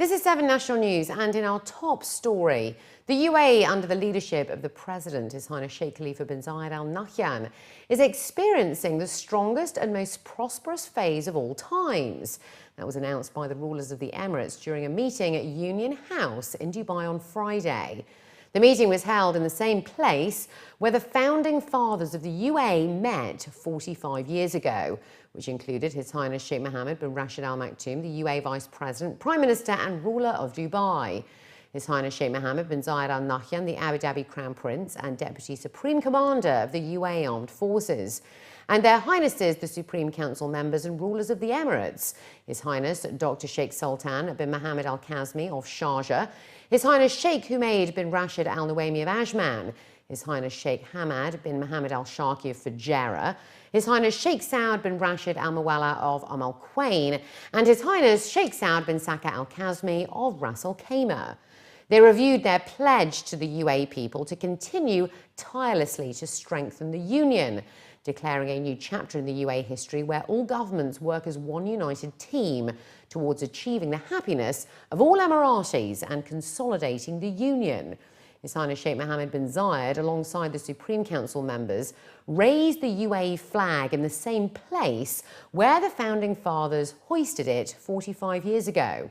This is 7 National News, and in our top story, the UAE, under the leadership of the President, His Highness Sheikh Khalifa bin Zayed Al Nahyan, is experiencing the strongest and most prosperous phase of all times. That was announced by the rulers of the Emirates during a meeting at Union House in Dubai on Friday. The meeting was held in the same place where the founding fathers of the UAE met 45 years ago, which included His Highness Sheikh Mohammed bin Rashid Al Maktoum, the UAE Vice President, Prime Minister and ruler of Dubai. His Highness Sheikh Mohammed bin Zayed Al Nahyan, the Abu Dhabi Crown Prince and Deputy Supreme Commander of the UAE Armed Forces. And their Highnesses, the Supreme Council members and rulers of the Emirates. His Highness Dr. Sheikh Sultan bin Mohammed Al Kazmi of Sharjah, His Highness Sheikh Humaid bin Rashid Al Nuaimi of Ajman, His Highness Sheikh Hamad bin Mohammed Al Sharqi of Fujairah, His Highness Sheikh Saud bin Rashid Al Muwalla of Al Quwain, and His Highness Sheikh Saud bin Saka Al Kazmi of Ras Al Khaimah. They reviewed their pledge to the UAE people to continue tirelessly to strengthen the union, declaring a new chapter in the UAE history where all governments work as one united team towards achieving the happiness of all Emiratis and consolidating the union. His Highness Sheikh Mohammed bin Zayed, alongside the Supreme Council members, raised the UAE flag in the same place where the founding fathers hoisted it 45 years ago.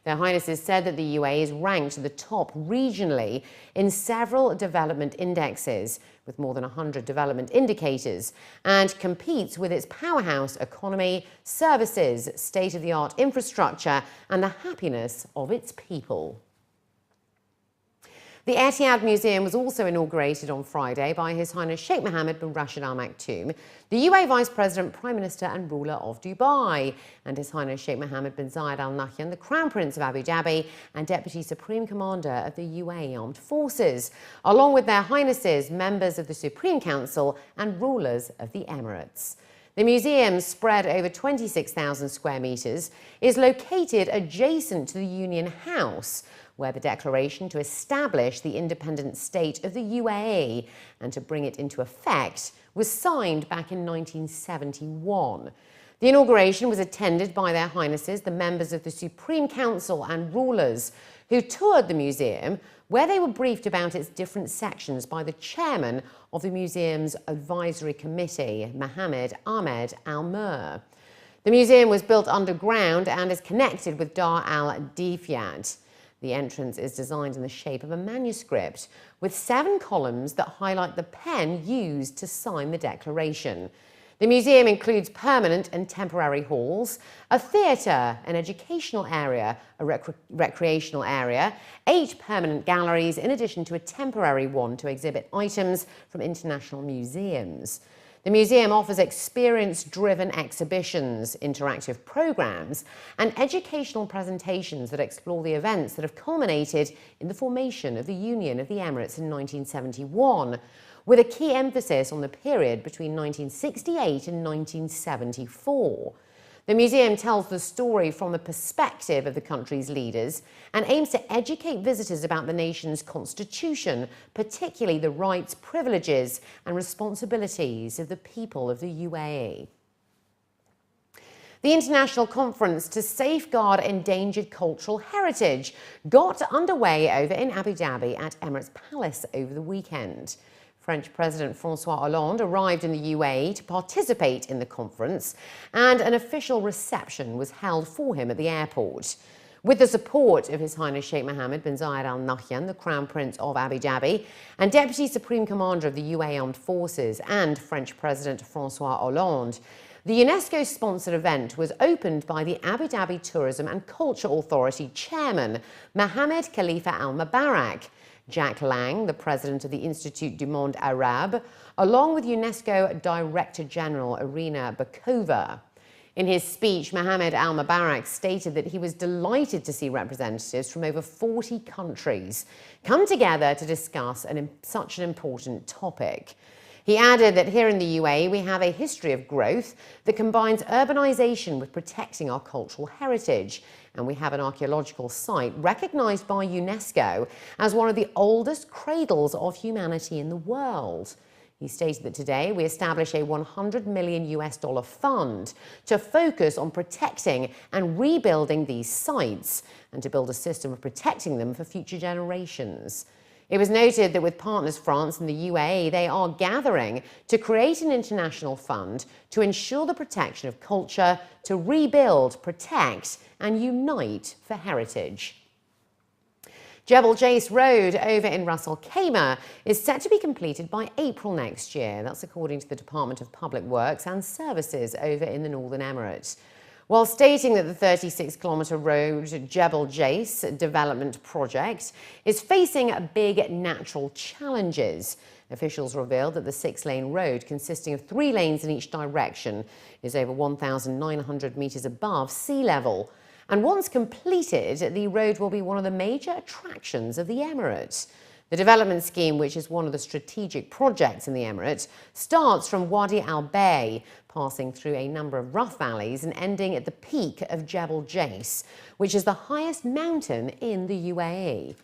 Their Highnesses said that the UAE is ranked at the top regionally in several development indexes, with more than 100 development indicators, and competes with its powerhouse economy, services, state-of-the-art infrastructure, and the happiness of its people. The Etihad Museum was also inaugurated on Friday by His Highness Sheikh Mohammed bin Rashid Al Maktoum, the UAE Vice President, Prime Minister and ruler of Dubai, and His Highness Sheikh Mohammed bin Zayed Al Nahyan, the Crown Prince of Abu Dhabi and Deputy Supreme Commander of the UAE Armed Forces, along with their Highnesses, members of the Supreme Council and rulers of the Emirates. The museum, spread over 26,000 square metres, is located adjacent to the Union House, where the declaration to establish the independent state of the UAE and to bring it into effect was signed back in 1971. The inauguration was attended by their Highnesses, the members of the Supreme Council and rulers, who toured the museum, where they were briefed about its different sections by the chairman of the museum's advisory committee, Mohammed Ahmed Al-Mer. The museum was built underground and is connected with Dar al-Difyat. The entrance is designed in the shape of a manuscript, with 7 columns that highlight the pen used to sign the declaration. The museum includes permanent and temporary halls, a theatre, an educational area, a recreational area, 8 permanent galleries, in addition to a temporary one to exhibit items from international museums. The museum offers experience-driven exhibitions, interactive programmes and educational presentations that explore the events that have culminated in the formation of the Union of the Emirates in 1971, with a key emphasis on the period between 1968 and 1974. The museum tells the story from the perspective of the country's leaders and aims to educate visitors about the nation's constitution, particularly the rights, privileges and responsibilities of the people of the UAE. The International Conference to Safeguard Endangered Cultural Heritage got underway over in Abu Dhabi at Emirates Palace over the weekend. French President François Hollande arrived in the UAE to participate in the conference, and an official reception was held for him at the airport. With the support of His Highness Sheikh Mohammed bin Zayed Al Nahyan, the Crown Prince of Abu Dhabi and Deputy Supreme Commander of the UAE Armed Forces, and French President François Hollande, the UNESCO-sponsored event was opened by the Abu Dhabi Tourism and Culture Authority Chairman, Mohammed Khalifa Al Mubarak, Jack Lang, the president of the Institut du Monde Arabe, along with UNESCO Director General Irina Bakova. In his speech, Mohammed Al Mubarak stated that he was delighted to see representatives from over 40 countries come together to discuss such an important topic. He added that here in the UAE we have a history of growth that combines urbanisation with protecting our cultural heritage, and we have an archaeological site recognised by UNESCO as one of the oldest cradles of humanity in the world. He stated that today we establish a $100 million fund to focus on protecting and rebuilding these sites and to build a system of protecting them for future generations. It was noted that with partners France and the UAE, they are gathering to create an international fund to ensure the protection of culture, to rebuild, protect and unite for heritage. Jebel Jais Road over in Ras Al Khaimah is set to be completed by April next year. That's according to the Department of Public Works and Services over in the Northern Emirates. While stating that the 36-kilometre road Jebel Jais development project is facing big natural challenges, officials revealed that the 6-lane road, consisting of 3 lanes in each direction, is over 1,900 metres above sea level. And once completed, the road will be one of the major attractions of the Emirates. The development scheme, which is one of the strategic projects in the Emirates, starts from Wadi Al Bay, passing through a number of rough valleys and ending at the peak of Jebel Jais, which is the highest mountain in the UAE.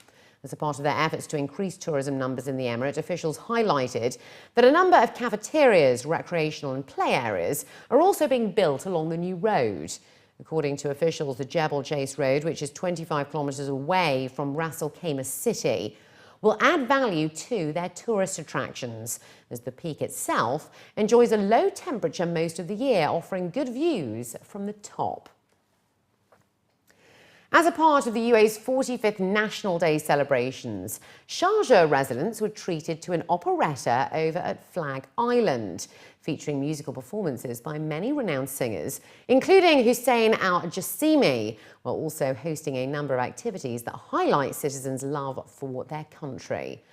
As a part of their efforts to increase tourism numbers in the Emirates, officials highlighted that a number of cafeterias, recreational and play areas are also being built along the new road. According to officials, the Jebel Jais Road, which is 25 kilometres away from Ras Al Khaimah city, will add value to their tourist attractions, as the peak itself enjoys a low temperature most of the year, offering good views from the top. As a part of the UAE's 45th National Day celebrations, Sharjah residents were treated to an operetta over at Flag Island, featuring musical performances by many renowned singers, including Hussein Al-Jassimi, while also hosting a number of activities that highlight citizens' love for their country.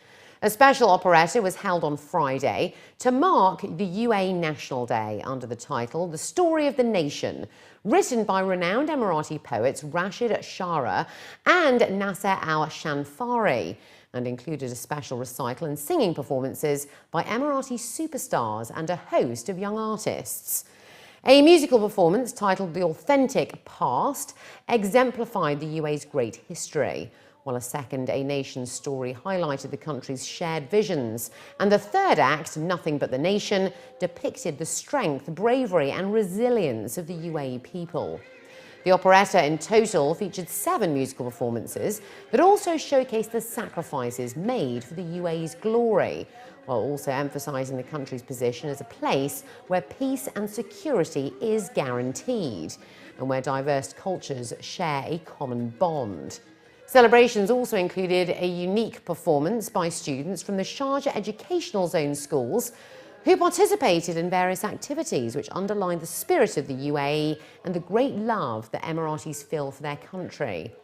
A special operetta was held on Friday to mark the UAE National Day under the title The Story of the Nation, written by renowned Emirati poets Rashid Shara and Nasser al-Shanfari, and included a special recital and singing performances by Emirati superstars and a host of young artists. A musical performance titled The Authentic Past exemplified the UAE's great history, while a second A Nation story highlighted the country's shared visions, and the third act, Nothing But the Nation, depicted the strength, bravery and resilience of the UAE people. The operetta in total featured 7 musical performances that also showcased the sacrifices made for the UAE's glory, while also emphasising the country's position as a place where peace and security is guaranteed, and where diverse cultures share a common bond. Celebrations also included a unique performance by students from the Sharjah Educational Zone schools, who participated in various activities which underlined the spirit of the UAE and the great love that Emiratis feel for their country.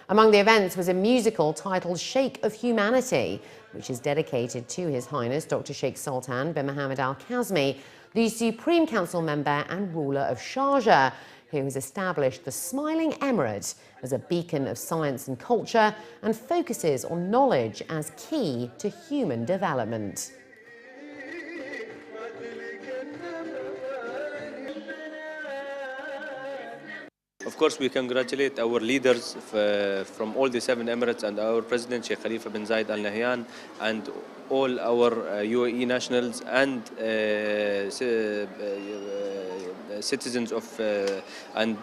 Among the events was a musical titled Sheikh of Humanity, which is dedicated to His Highness Dr. Sheikh Sultan bin Mohammed Al Kazmi, the Supreme Council member and ruler of Sharjah, who has established the Smiling Emirate as a beacon of science and culture and focuses on knowledge as key to human development. Of course, we congratulate our leaders from all the 7 Emirates and our President Sheikh Khalifa bin Zayed Al Nahyan and all our UAE nationals and citizens of and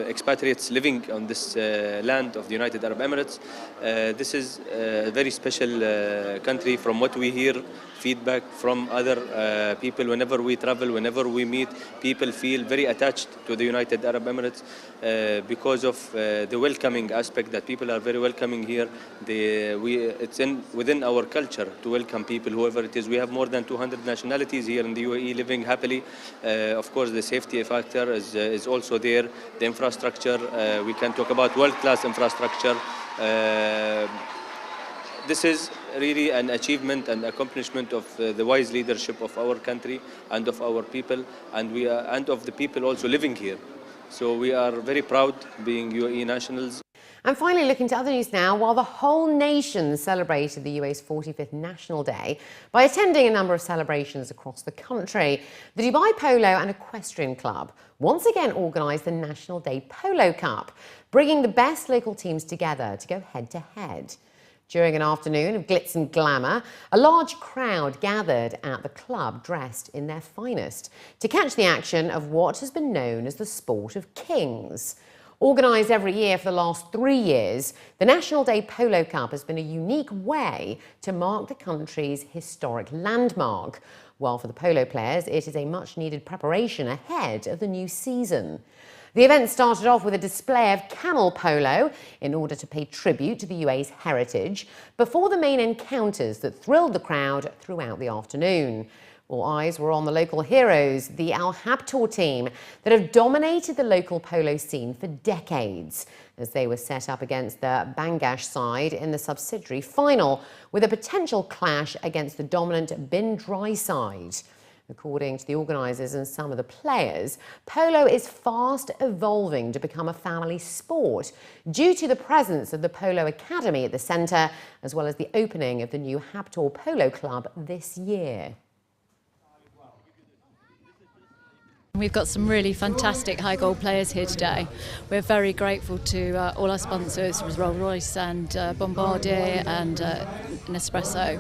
expatriates living on this land of the United Arab Emirates. This is a very special country. From what we hear, feedback from other people, whenever we travel, whenever we meet, people feel very attached to the United Arab Emirates because of the welcoming aspect, that people are very welcoming here. It's within our culture to welcome people, whoever it is. We have more than 200 nationalities here in the UAE living happily. Of course, the safety factor is also there. The infrastructure, we can talk about world-class infrastructure. This is really an achievement and accomplishment of the wise leadership of our country and of our people, and of the people also living here. So we are very proud being UAE nationals. And finally, looking to other news now, while the whole nation celebrated the UAE's 45th National Day by attending a number of celebrations across the country, the Dubai Polo and Equestrian Club once again organised the National Day Polo Cup, bringing the best local teams together to go head-to-head. During an afternoon of glitz and glamour, a large crowd gathered at the club dressed in their finest to catch the action of what has been known as the sport of kings. Organised every year for the last 3 years, the National Day Polo Cup has been a unique way to mark the country's historic landmark, while for the polo players it is a much-needed preparation ahead of the new season. The event started off with a display of camel polo in order to pay tribute to the UAE's heritage before the main encounters that thrilled the crowd throughout the afternoon. All eyes were on the local heroes, the Al Habtoor team, that have dominated the local polo scene for decades, as they were set up against the Bangash side in the subsidiary final, with a potential clash against the dominant Bin Dry side. According to the organisers and some of the players, polo is fast evolving to become a family sport due to the presence of the Polo Academy at the centre, as well as the opening of the new Habtoor Polo Club this year. We've got some really fantastic high goal players here today. We're very grateful to all our sponsors, Rolls-Royce and Bombardier and Nespresso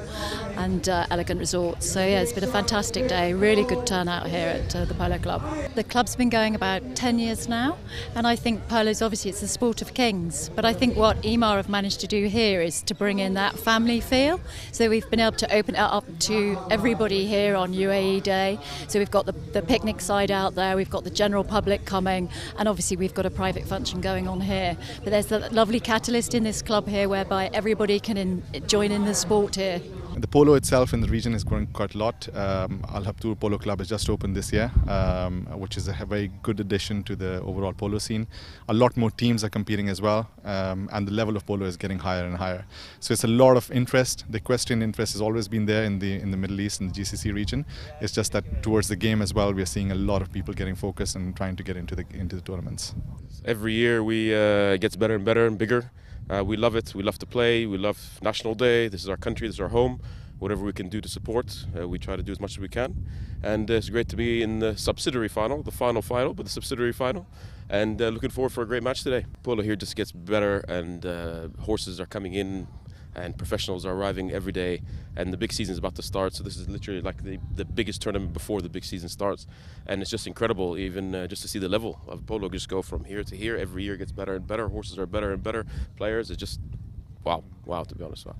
and Elegant Resorts. So yeah, it's been a fantastic day, really good turnout here at the Polo Club. The club's been going about 10 years now, and I think polo's obviously it's the sport of kings, but I think what EMAR have managed to do here is to bring in that family feel. So we've been able to open it up to everybody here on UAE Day. So we've got the picnic side out there, we've got the general public coming, and obviously we've got a private function going on here. But there's a lovely catalyst in this club here whereby everybody can join in the sport here. The polo itself in the region is growing quite a lot. Al Habtoor Polo Club has just opened this year, which is a very good addition to the overall polo scene. A lot more teams are competing as well, and the level of polo is getting higher and higher. So it's a lot of interest. The equestrian interest has always been there in the Middle East and the GCC region. It's just that towards the game as well, we are seeing a lot of people getting focused and trying to get into the tournaments. Every year it gets better and better and bigger. We love it. We love to play. We love National Day. This is our country. This is our home. Whatever we can do to support, we try to do as much as we can. And it's great to be in the subsidiary final, the final, but the subsidiary final. And looking forward for a great match today. Polo here just gets better, and horses are coming in, and professionals are arriving every day, and the big season is about to start. So this is literally like the biggest tournament before the big season starts, and it's just incredible even just to see the level of polo just go from here to here. Every year gets better and better. Horses are better and better. Players, it's just wow, to be honest. Wow.